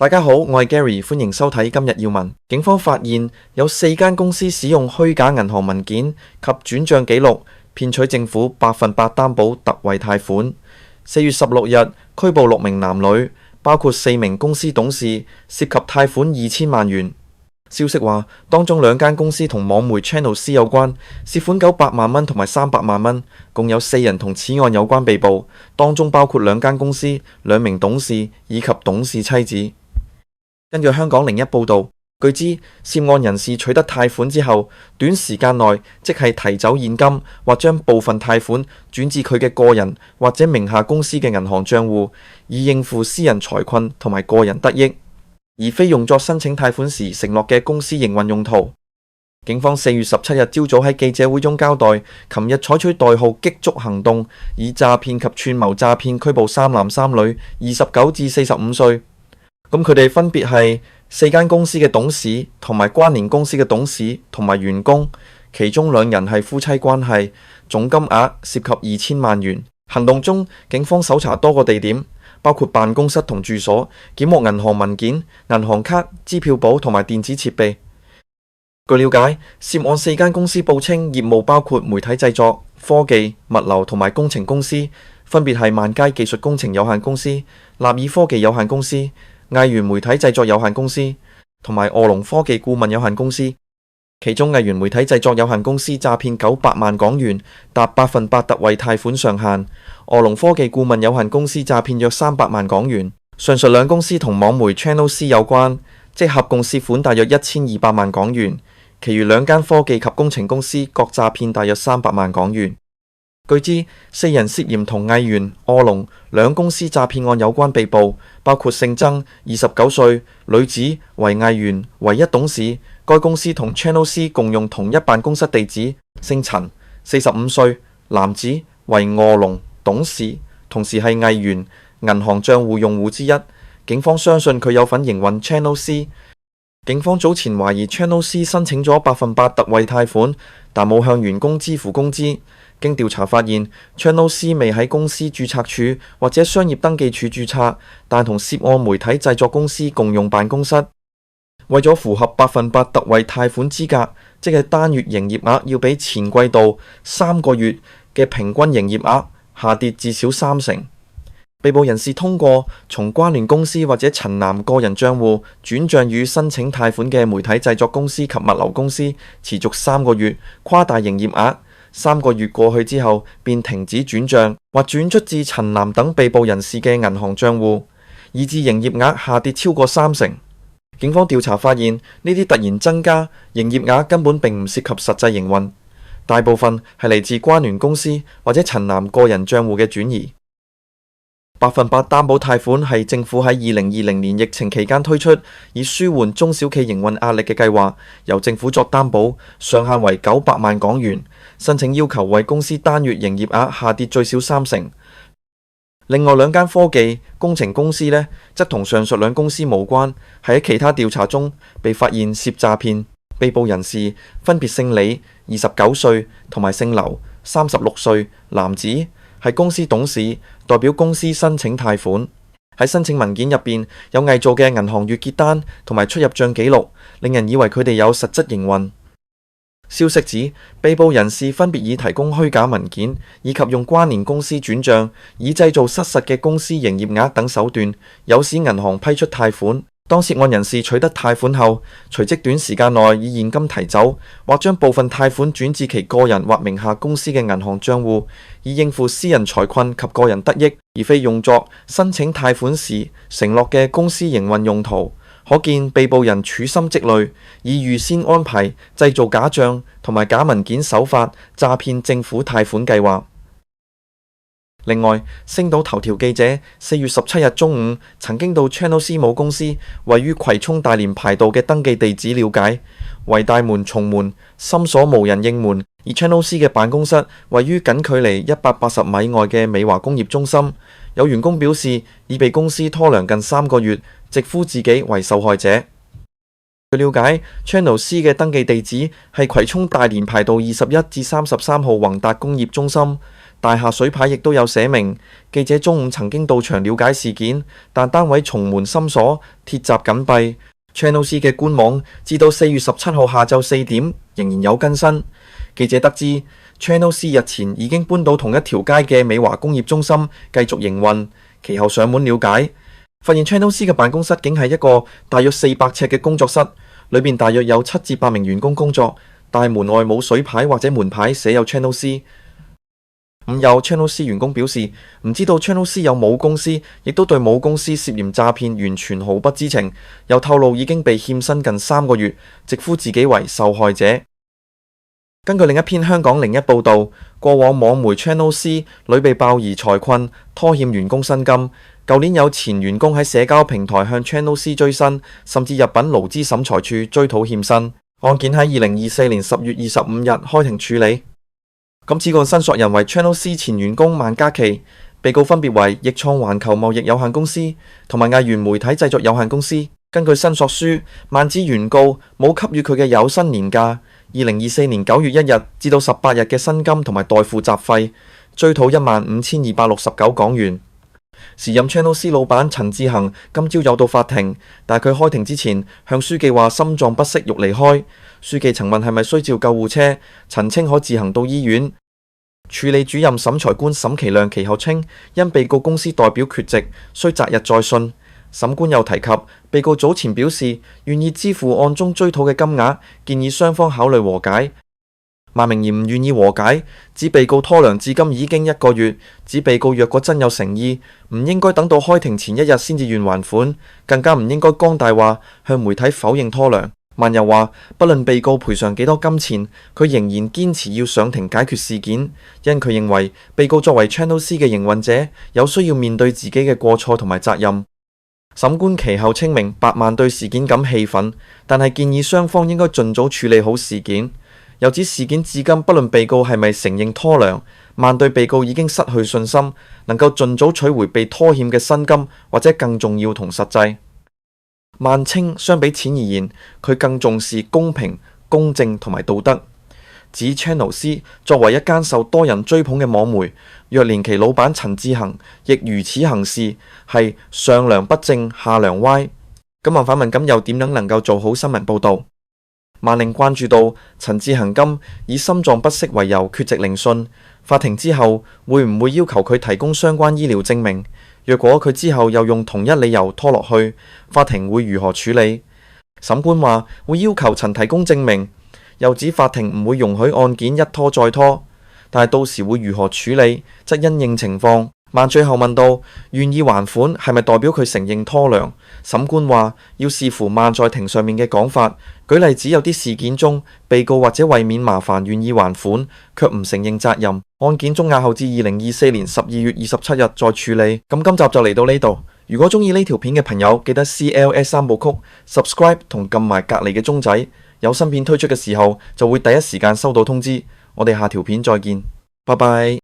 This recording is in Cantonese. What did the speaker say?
大家好，我係 Gary，歡迎收睇今日要聞。警方發現有4間公司使用虛假銀行文件及轉賬記錄，騙取政府100%擔保特惠貸款。4月16日拘捕6名男女，包括4名公司董事，涉及貸款2000萬元。消息話，當中2間公司同網媒 Channel C 有關，涉款900萬蚊同埋300萬蚊，共有4人同此案有關被捕，當中包括2間公司、2名董事以及董事妻子。根據香港01報導，據知涉案人士取得貸款之後，短時間內即係提走現金或將部分貸款轉至佢嘅個人或者名下公司嘅銀行帳戶，以應付私人財困同埋個人得益，而非用作申請貸款時承諾嘅公司營運用途。警方4月17日朝早喺記者會中交代，琴日採取代號擊觸行動，以詐騙及串謀詐騙拘捕3男3女，29至45歲。咁佢哋分別係4間公司嘅董事同埋關聯公司嘅董事同埋員工，其中2人係夫妻關係，總金額涉及2000萬元。行動中，警方搜查多個地點，包括辦公室同住所，檢獲銀行文件、銀行卡、支票簿同埋電子設備。據了解，涉案4間公司報稱業務包括媒體製作、科技、物流同埋工程公司，分別係萬佳技術工程有限公司、立爾科技有限公司、藝源媒體製作有限公司同埋臥龍科技顧問有限公司。其中藝源媒體製作有限公司詐騙900萬港元，達100%特惠貸款上限；臥龍科技顧問有限公司詐騙約300萬港元。上述2公司同網媒 Channel C 有關，即合共涉款大約1200萬港元。其餘2間科技及工程公司各詐騙大約300萬港元。據知4人涉嫌同藝源、臥龍2公司詐騙案有關被捕，包括姓曾29歲，女子為藝源唯一董事，該公司同 Channel C 共用同一辦公室地址；姓陳45歲，男子為臥龍董事，同時係藝源銀行帳戶用戶之一。警方相信佢有份營運 Channel C。警方早前懷疑 Channel C 申請咗100%特惠貸款，但冇向員工支付工資。經調查發現 ，Channel C 未喺公司註冊處或者商業登記處註冊，但同涉案媒體製作公司共用辦公室。為咗符合100%特惠貸款資格，即係單月營業額要比前季度3個月嘅平均營業額下跌至少30%。被捕人士通過從關聯公司或者陳男個人帳戶轉帳予申請貸款嘅媒體製作公司及物流公司，持續3個月，誇大營業額。3個月過去之後，便停止轉帳或轉出至陳男等被捕人士嘅銀行帳戶，以致營業額下跌超過30%。警方調查發現，呢啲突然增加營業額根本並唔涉及實際營運，大部分係嚟自關聯公司或者陳男個人帳戶嘅轉移。100%擔保貸款係政府喺2020年疫情期間推出，以舒緩中小企營運壓力嘅計劃，由政府作擔保，上限為900萬港元。申請要求為公司單月營業額下跌最少30%。另外2間科技工程公司呢，則同上述2公司無關，係喺其他調查中被發現涉詐騙。被捕人士分別姓李29歲同埋姓劉36歲，男子係公司董事，代表公司申請貸款。喺申請文件入邊有偽造嘅銀行月結單同埋出入帳記錄，令人以為佢哋有實質營運。消息指，被捕人士分別以提供虛假文件以及用關聯公司轉帳，以製造失實嘅公司營業額等手段，誘使銀行批出貸款。當涉案人士取得貸款後，隨即短時間內以現金提走，或將部分貸款轉至其個人或名下公司嘅銀行帳戶，以應付私人財困及個人得益，而非用作申請貸款時承諾嘅公司營運用途。可見被捕人處心積慮，以預先安排製造假帳同埋假文件手法詐騙政府貸款計劃。另外，星島頭條記者4月17日中午曾經到 Channel C 母公司位於葵涌大連排道嘅登記地址了解，為大門重門，深鎖無人應門。而 Channel C 嘅辦公室位於僅距離180米外嘅美華工業中心。有員工表示已被公司拖糧近3個月，直呼自己為受害者。據了解 ，Channel C 嘅登記地址係葵涌大連排道21至33號宏達工業中心。大廈水牌亦都有寫明，記者中午曾經到場了解事件，但單位重門深鎖，鐵閘緊閉。Channel C 嘅官網至到4月17號下晝4點仍然有更新。記者得知 Channel C 日前已經搬到同一條街嘅美華工業中心繼續營運，其後上門了解，發現 Channel C 嘅辦公室竟係一個大約400尺嘅工作室，裏面大約有7至8名員工工作，大門外冇水牌或者門牌寫有 Channel C。有 Channel C 員工表示唔知道 Channel C 有母公司，亦都對母公司涉嫌詐騙完全毫不知情，又透露已經被欠薪近3個月，直呼自己為受害者。根據另一篇香港01報道，過往網媒 Channel C 屢被爆疑財困，拖欠員工薪金。舊年有前員工喺社交平台向 Channel C 追薪，甚至入稟勞資審裁處追討欠薪。案件喺2024年10月25日開庭處理。此個申索人為 Channel C 前員工萬嘉琪，被告分別為易創環球貿易有限公司同埋藝源媒體製作有限公司。根據申索書，萬指原告冇給予佢嘅有薪年假、2024年9月1日至到18日嘅薪金同埋代付雜費，追討15,269港元。時任 Channel C 老闆陳志恒今朝有到法庭，但佢開庭之前向書記話心臟不適欲離開。書記曾問係咪需召救護車，陳稱可自行到醫院。處理主任審裁官沈其亮其後稱，因被告公司代表缺席，需擇日再訊。審官又提及，被告早前表示願意支付案中追討嘅金額，建議雙方考慮和解。萬明賢唔願意和解，指被告拖糧至今已經1個月，指被告若果真有誠意，唔應該等到開庭前1日先至願還款，更加唔應該講大話向媒體否認拖糧。萬又話，不論被告賠償幾多金錢，佢仍然堅持要上庭解決事件，因佢認為被告作為 Channel C 嘅營運者，有需要面對自己嘅過錯同埋責任。審官其後稱明百萬對事件感氣憤，但係建議雙方應該盡早處理好事件。又指事件至今不論被告係咪承認拖糧，萬對被告已經失去信心，能夠盡早取回被拖欠嘅薪金，或者更重要同實際。萬稱相比錢而言，佢更重視公平、公正同埋道德。指 Channel C 作為一間受多人追捧嘅網媒，若連其老闆陳志恒亦如此行事，係上梁不正下梁歪。咁萬反問，咁又點樣能夠做好新聞報導？萬令關注到陳志恒今以心臟不適為由缺席聆訊，法庭之後會唔會要求佢提供相關醫療證明？若果佢之後又用同一理由拖落去，法庭會如何處理？審官話會要求陳提供證明，又指法庭唔會容許案件一拖再拖，但係到時會如何處理，則因應情況。萬最後問到願意還款係咪代表佢承認拖糧？審官話要視乎萬在庭上面嘅講法。舉例子有啲事件中，被告或者為免麻煩願意還款，卻唔承認責任，案件中押後至2024年12月27日再處理。咁今集就嚟到呢度。如果中意呢條片嘅朋友，記得 CLS 三部曲 subscribe 同撳埋隔離嘅鐘仔，有新片推出嘅時候就會第一時間收到通知。我哋下條片再見，拜拜。